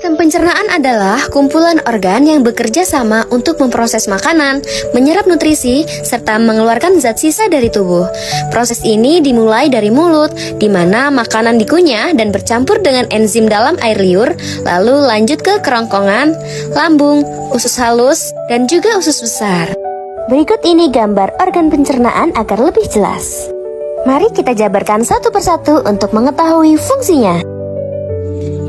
Sistem pencernaan adalah kumpulan organ yang bekerja sama untuk memproses makanan, menyerap nutrisi, serta mengeluarkan zat sisa dari tubuh. Proses ini dimulai dari mulut, di mana makanan dikunyah dan bercampur dengan enzim dalam air liur, lalu lanjut ke kerongkongan, lambung, usus halus, dan juga usus besar. Berikut ini gambar organ pencernaan agar lebih jelas. Mari kita jabarkan satu persatu untuk mengetahui fungsinya.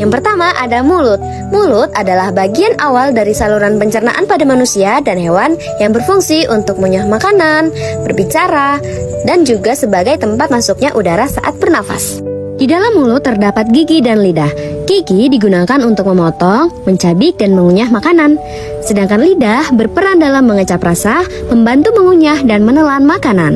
Yang pertama ada mulut. Mulut adalah bagian awal dari saluran pencernaan pada manusia dan hewan yang berfungsi untuk mengunyah makanan, berbicara, dan juga sebagai tempat masuknya udara saat bernafas. Di dalam mulut terdapat gigi dan lidah. Gigi digunakan untuk memotong, mencabik, dan mengunyah makanan. Sedangkan lidah berperan dalam mengecap rasa, membantu mengunyah dan menelan makanan.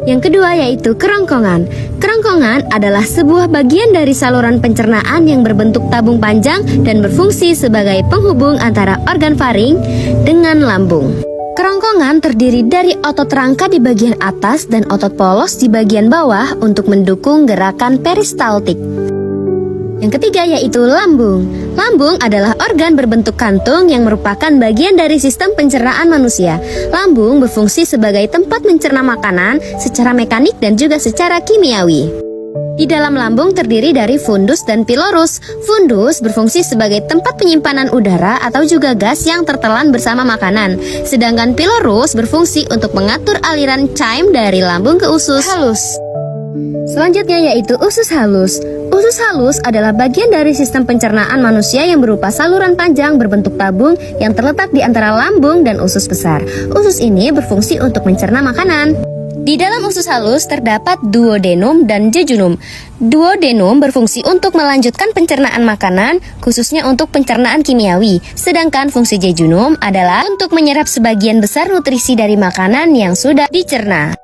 Yang kedua yaitu kerongkongan. Kerongkongan adalah sebuah bagian dari saluran pencernaan yang berbentuk tabung panjang dan berfungsi sebagai penghubung antara organ faring dengan lambung. Kerongkongan terdiri dari otot rangka di bagian atas dan otot polos di bagian bawah untuk mendukung gerakan peristaltik. Yang ketiga yaitu lambung. Lambung adalah organ berbentuk kantung yang merupakan bagian dari sistem pencernaan manusia. Lambung berfungsi sebagai tempat mencerna makanan secara mekanik dan juga secara kimiawi. Di dalam lambung terdiri dari fundus dan pilorus. Fundus berfungsi sebagai tempat penyimpanan udara atau juga gas yang tertelan bersama makanan. Sedangkan pilorus berfungsi untuk mengatur aliran caim dari lambung ke usus halus. Selanjutnya yaitu usus halus. Usus halus adalah bagian dari sistem pencernaan manusia yang berupa saluran panjang berbentuk tabung yang terletak di antara lambung dan usus besar. Usus ini berfungsi untuk mencerna makanan. Di dalam usus halus terdapat duodenum dan jejunum. Duodenum berfungsi untuk melanjutkan pencernaan makanan, khususnya untuk pencernaan kimiawi. Sedangkan fungsi jejunum adalah untuk menyerap sebagian besar nutrisi dari makanan yang sudah dicerna.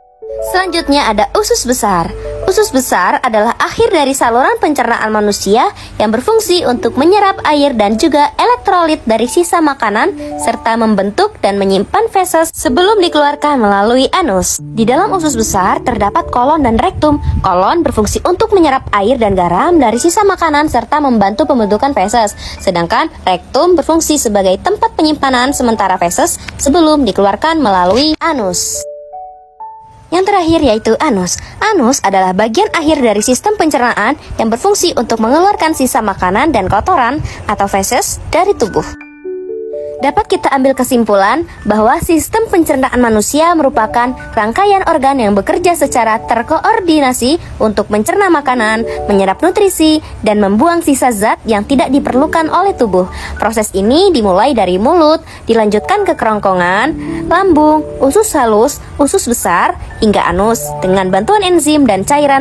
Selanjutnya ada usus besar. Usus besar adalah akhir dari saluran pencernaan manusia yang berfungsi untuk menyerap air dan juga elektrolit dari sisa makanan serta membentuk dan menyimpan feses sebelum dikeluarkan melalui anus. Di dalam usus besar terdapat kolon dan rektum. Kolon berfungsi untuk menyerap air dan garam dari sisa makanan serta membantu pembentukan feses. Sedangkan rektum berfungsi sebagai tempat penyimpanan sementara feses sebelum dikeluarkan melalui anus. Yang terakhir yaitu anus. Anus adalah bagian akhir dari sistem pencernaan yang berfungsi untuk mengeluarkan sisa makanan dan kotoran atau feses dari tubuh. Dapat kita ambil kesimpulan bahwa sistem pencernaan manusia merupakan rangkaian organ yang bekerja secara terkoordinasi untuk mencerna makanan, menyerap nutrisi, dan membuang sisa zat yang tidak diperlukan oleh tubuh. Proses ini dimulai dari mulut, dilanjutkan ke kerongkongan, lambung, usus halus, usus besar, hingga anus dengan bantuan enzim dan cairan